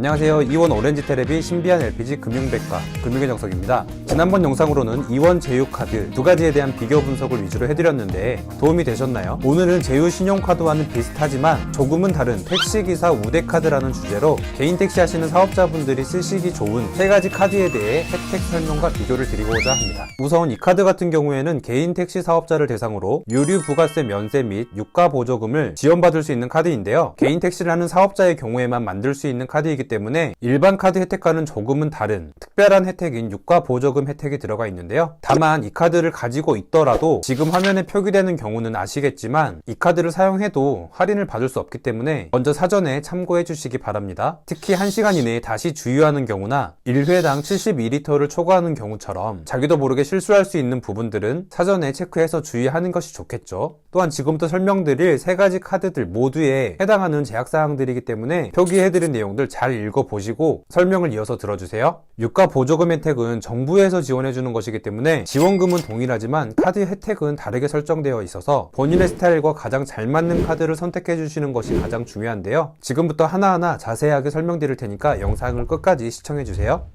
안녕하세요. 이원 오렌지테레비 신비한 LPG 금융백과 금융의 정석입니다. 지난번 영상으로는 이원 제휴카드 두 가지에 대한 비교 분석을 위주로 해드렸는데 도움이 되셨나요? 오늘은 제휴 신용카드와는 비슷하지만 조금은 다른 택시기사 우대카드라는 주제로 개인 택시 하시는 사업자분들이 쓰시기 좋은 세 가지 카드에 대해 혜택 설명과 비교를 드리고자 합니다. 우선 이 카드 같은 경우에는 개인 택시 사업자를 대상으로 유류 부가세 면세 및 유가 보조금을 지원받을 수 있는 카드인데요. 개인 택시를 하는 사업자의 경우에만 만들 수 있는 카드이기 때문에 일반 카드 혜택과는 조금은 다른 특별한 혜택인 유가 보조금 혜택이 들어가 있는데요. 다만 이 카드를 가지고 있더라도 지금 화면에 표기되는 경우는 아시겠지만 이 카드를 사용해도 할인을 받을 수 없기 때문에 먼저 사전에 참고해 주시기 바랍니다. 특히 1시간 이내에 다시 주유하는 경우나 1회당 72리터를 초과하는 경우처럼 자기도 모르게 실수할 수 있는 부분들은 사전에 체크해서 주의하는 것이 좋겠죠. 또한 지금부터 설명드릴 세 가지 카드들 모두에 해당하는 제약사항들이기 때문에 표기해드린 내용들 잘 읽어보시고 설명을 이어서 들어주세요. 유가 보조금 혜택은 정부에서 지원해주는 것이기 때문에 지원금은 동일하지만 카드 혜택은 다르게 설정되어 있어서 본인의 스타일과 가장 잘 맞는 카드를 선택해주시는 것이 가장 중요한데요. 지금부터 하나하나 자세하게 설명드릴 테니까 영상을 끝까지 시청해주세요.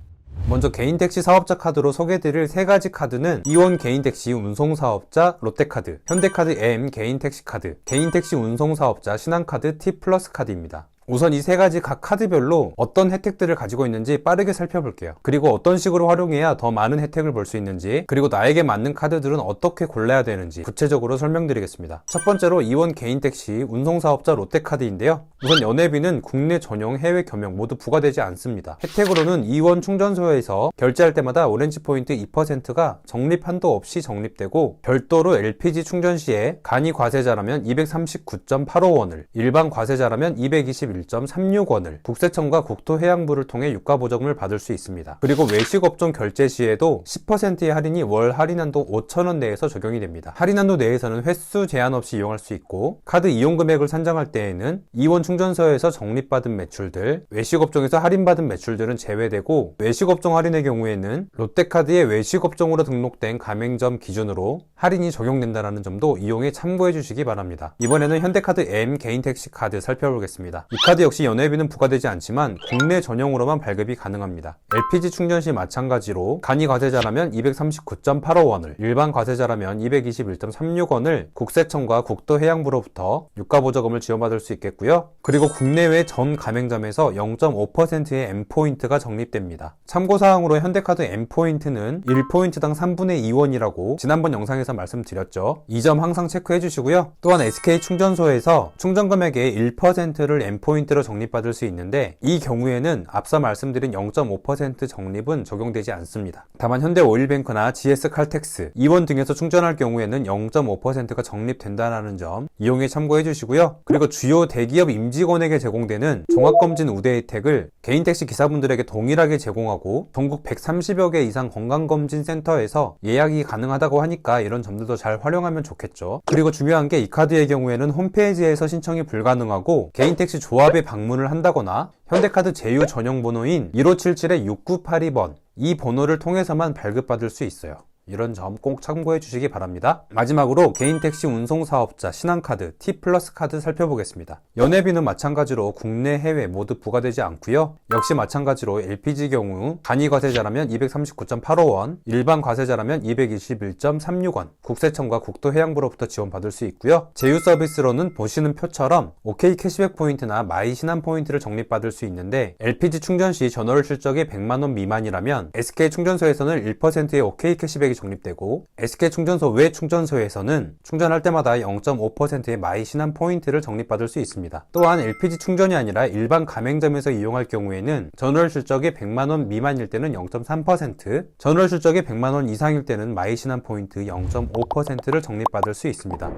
먼저 개인택시 사업자 카드로 소개해드릴 세 가지 카드는 이원 개인택시 운송사업자 롯데카드, 현대카드 M 개인택시 카드, 개인택시 운송사업자 신한카드 T 플러스 카드입니다. 우선 이 세 가지 각 카드별로 어떤 혜택들을 가지고 있는지 빠르게 살펴볼게요. 그리고 어떤 식으로 활용해야 더 많은 혜택을 볼 수 있는지, 그리고 나에게 맞는 카드들은 어떻게 골라야 되는지 구체적으로 설명드리겠습니다. 첫 번째로 이원 개인택시 운송사업자 롯데카드인데요. 우선 연회비는 국내 전용 해외 겸용 모두 부과되지 않습니다. 혜택으로는 이원 충전소에서 결제할 때마다 오렌지 포인트 2%가 적립 한도 없이 적립되고, 별도로 LPG 충전 시에 간이 과세자라면 239.85원을, 일반 과세자라면 221.36원을 국세청과 국토해양부를 통해 유가보조금을 받을 수 있습니다. 그리고 외식업종 결제 시에도 10%의 할인이 월 할인한도 5,000원 내에서 적용이 됩니다. 할인한도 내에서는 횟수 제한 없이 이용할 수 있고, 카드 이용금액을 산정할 때에는 이원 충전소에서 적립받은 매출들, 외식업종에서 할인받은 매출들은 제외되고, 외식업종 할인의 경우에는 롯데카드의 외식업종으로 등록된 가맹점 기준으로 할인이 적용된다는 점도 이용에 참고해 주시기 바랍니다. 이번에는 현대카드 M 개인택시 카드 살펴보겠습니다. 이 카드 역시 연회비는 부과되지 않지만 국내 전용으로만 발급이 가능합니다. LPG 충전 시 마찬가지로 간이 과세자라면 239.85원을, 일반 과세자라면 221.36원을 국세청과 국토해양부로부터 유가보조금을 지원받을 수 있겠고요. 그리고 국내외 전 가맹점에서 0.5%의 M포인트가 적립됩니다. 참고사항으로 현대카드 M포인트는 1포인트당 3분의 2원이라고 지난번 영상에서 말씀드렸죠. 이 점 항상 체크해 주시고요. 또한 SK 충전소에서 충전금액의 1%를 M포인트로 적립받을 수 있는데, 이 경우에는 앞서 말씀드린 0.5% 적립은 적용되지 않습니다. 다만 현대오일뱅크나 GS칼텍스, 이원 등에서 충전할 경우에는 0.5%가 적립된다는 점 이용에 참고해 주시고요. 그리고 주요 대기업 임직원에게 제공되는 종합검진 우대 혜택을 개인택시 기사분들에게 동일하게 제공하고, 전국 130여 개 이상 건강검진센터에서 예약이 가능하다고 하니까 이런 점들도 잘 활용하면 좋겠죠. 그리고 중요한 게 이 카드의 경우에는 홈페이지에서 신청이 불가능하고, 개인택시 조합에 방문을 한다거나 현대카드 제휴 전용 번호인 1577-6982번 이 번호를 통해서만 발급받을 수 있어요. 이런 점 꼭 참고해 주시기 바랍니다. 마지막으로 개인택시 운송사업자 신한카드 T 플러스 카드 살펴보겠습니다. 연회비는 마찬가지로 국내 해외 모두 부과되지 않고요. 역시 마찬가지로 LPG 경우 간이 과세자라면 239.85원, 일반 과세자라면 221.36원, 국세청과 국토해양부로부터 지원받을 수 있고요. 제휴 서비스로는 보시는 표처럼 OK 캐시백 포인트나 마이 신한 포인트를 적립받을 수 있는데, LPG 충전 시 전월 실적이 100만원 미만이라면 SK 충전소에서는 1%의 OK 캐시백이 적립되고, SK 충전소 외 충전소에서는 충전할 때마다 0.5%의 마이 신한 포인트를 적립받을 수 있습니다. 또한 LPG 충전이 아니라 일반 가맹점에서 이용할 경우에는 전월 실적이 100만원 미만일 때는 0.3%, 전월 실적이 100만원 이상일 때는 마이 신한 포인트 0.5%를 적립받을 수 있습니다.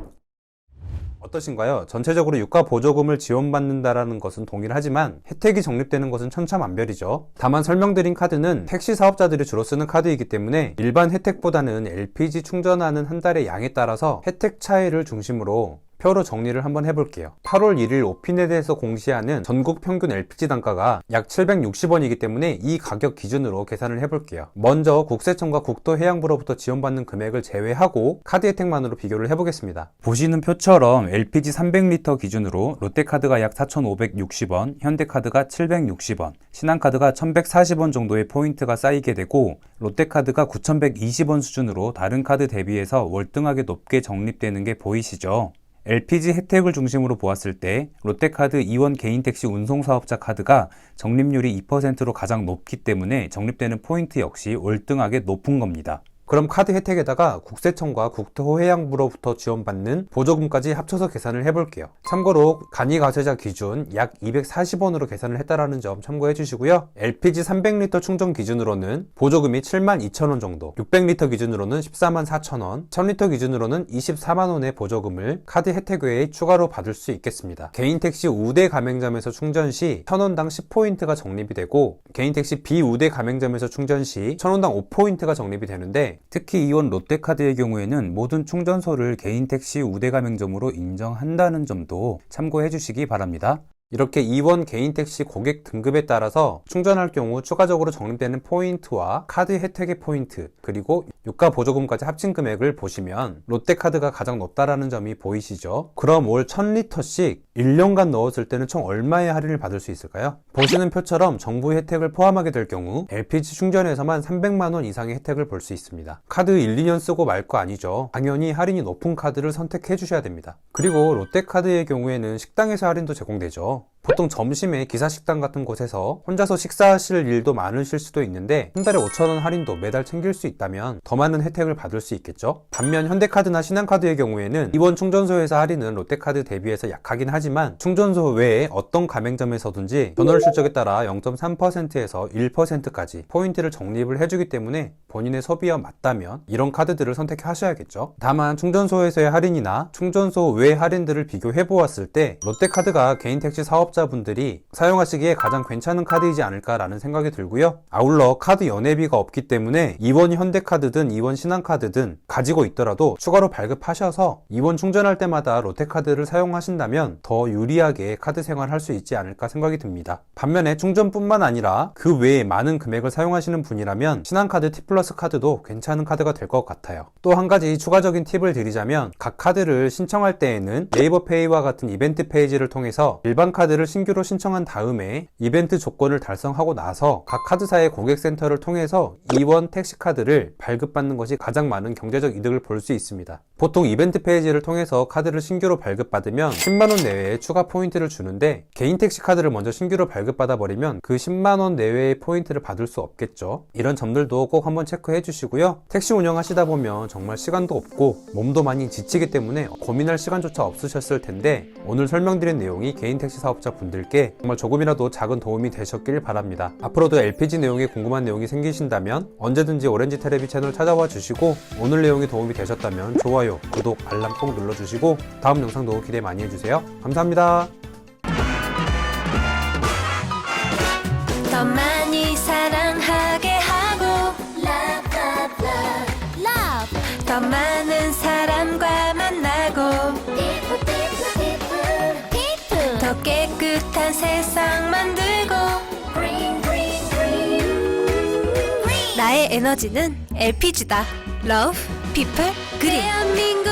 어떠신가요? 전체적으로 유가 보조금을 지원받는다라는 것은 동일하지만 혜택이 적립되는 것은 천차만별이죠. 다만 설명드린 카드는 택시 사업자들이 주로 쓰는 카드이기 때문에 일반 혜택보다는 LPG 충전하는 한 달의 양에 따라서 혜택 차이를 중심으로 표로 정리를 한번 해볼게요. 8월 1일 오피넷에서 공시하는 전국 평균 LPG 단가가 약 760원이기 때문에 이 가격 기준으로 계산을 해볼게요. 먼저 국세청과 국토해양부로부터 지원받는 금액을 제외하고 카드 혜택만으로 비교를 해보겠습니다. 보시는 표처럼 LPG 300리터 기준으로 롯데카드가 약 4,560원, 현대카드가 760원, 신한카드가 1,140원 정도의 포인트가 쌓이게 되고 롯데카드가 9,120원 수준으로 다른 카드 대비해서 월등하게 높게 적립되는 게 보이시죠? LPG 혜택을 중심으로 보았을 때 롯데카드 이원 개인택시 운송사업자 카드가 적립률이 2%로 가장 높기 때문에 적립되는 포인트 역시 월등하게 높은 겁니다. 그럼 카드 혜택에다가 국세청과 국토해양부로부터 지원받는 보조금까지 합쳐서 계산을 해볼게요. 참고로 간이가세자 기준 약 240원으로 계산을 했다라는 점 참고해 주시고요. LPG 300리터 충전 기준으로는 보조금이 72,000원 정도, 600리터 기준으로는 144,000원, 1000리터 기준으로는 24만원의 보조금을 카드 혜택 외에 추가로 받을 수 있겠습니다. 개인택시 우대 가맹점에서 충전 시 1000원당 10포인트가 적립이 되고 개인택시 비우대 가맹점에서 충전 시 1000원당 5포인트가 적립이 되는데 특히 이원 롯데카드의 경우에는 모든 충전소를 개인택시 우대 가맹점으로 인정한다는 점도 참고해 주시기 바랍니다. 이렇게 이원 개인택시 고객 등급에 따라서 충전할 경우 추가적으로 적립되는 포인트와 카드 혜택의 포인트 그리고 유가 보조금까지 합친 금액을 보시면 롯데카드가 가장 높다라는 점이 보이시죠? 그럼 월 1000리터씩 1년간 넣었을 때는 총 얼마의 할인을 받을 수 있을까요? 보시는 표처럼 정부 혜택을 포함하게 될 경우 LPG 충전에서만 300만원 이상의 혜택을 볼 수 있습니다. 카드 1, 2년 쓰고 말 거 아니죠. 당연히 할인이 높은 카드를 선택해 주셔야 됩니다. 그리고 롯데카드의 경우에는 식당에서 할인도 제공되죠. 보통 점심에 기사식당 같은 곳에서 혼자서 식사하실 일도 많으실 수도 있는데 한 달에 5,000원 할인도 매달 챙길 수 있다면 더 많은 혜택을 받을 수 있겠죠. 반면 현대카드나 신한카드의 경우에는 이번 충전소에서 할인은 롯데카드 대비해서 약하긴 하지만 충전소 외에 어떤 가맹점에서든지 전월 실적에 따라 0.3%에서 1%까지 포인트를 적립을 해주기 때문에 본인의 소비와 맞다면 이런 카드들을 선택하셔야겠죠. 다만 충전소에서의 할인이나 충전소 외 할인들을 비교해 보았을 때 롯데카드가 개인택시 사업자분들이 사용하시기에 가장 괜찮은 카드이지 않을까라는 생각이 들고요. 아울러 카드 연회비가 없기 때문에 이원 현대카드든 이원 신한카드든 가지고 있더라도 추가로 발급하셔서 이원 충전할 때마다 롯데카드를 사용하신다면 더 유리하게 카드 생활할 수 있지 않을까 생각이 듭니다. 반면에 충전뿐만 아니라 그 외에 많은 금액을 사용하시는 분이라면 신한카드 T플러스 카드도 괜찮은 카드가 될 것 같아요. 또 한 가지 추가적인 팁을 드리자면 각 카드를 신청할 때에는 네이버페이와 같은 이벤트 페이지를 통해서 일반 카드를 신규로 신청한 다음에 이벤트 조건을 달성하고 나서 각 카드사의 고객센터를 통해서 이원 택시카드를 발급받는 것이 가장 많은 경제적 이득을 볼 수 있습니다. 보통 이벤트 페이지를 통해서 카드를 신규로 발급받으면 10만원 내외의 추가 포인트를 주는데 개인 택시카드를 먼저 신규로 발급받아 버리면 그 10만원 내외의 포인트를 받을 수 없겠죠. 이런 점들도 꼭 한번 체크해 주시고요. 택시 운영하시다 보면 정말 시간도 없고 몸도 많이 지치기 때문에 고민할 시간조차 없으셨을 텐데 오늘 설명드린 내용이 개인 택시 사업자 분들께 정말 조금이라도 작은 도움이 되셨길 바랍니다. 앞으로도 LPG 내용에 궁금한 내용이 생기신다면 언제든지 오렌지 테레비 채널 찾아와 주시고 오늘 내용이 도움이 되셨다면 좋아요, 구독, 알람 꼭 눌러주시고 다음 영상도 기대 많이 해주세요. 감사합니다. 더 많이 사랑하게 하고 love love love love 더 많은 사람과 만나고 people 더 깨끗한 세상 만들고 green green green 나의 에너지는 LPG다. Love, People, Green 대한민국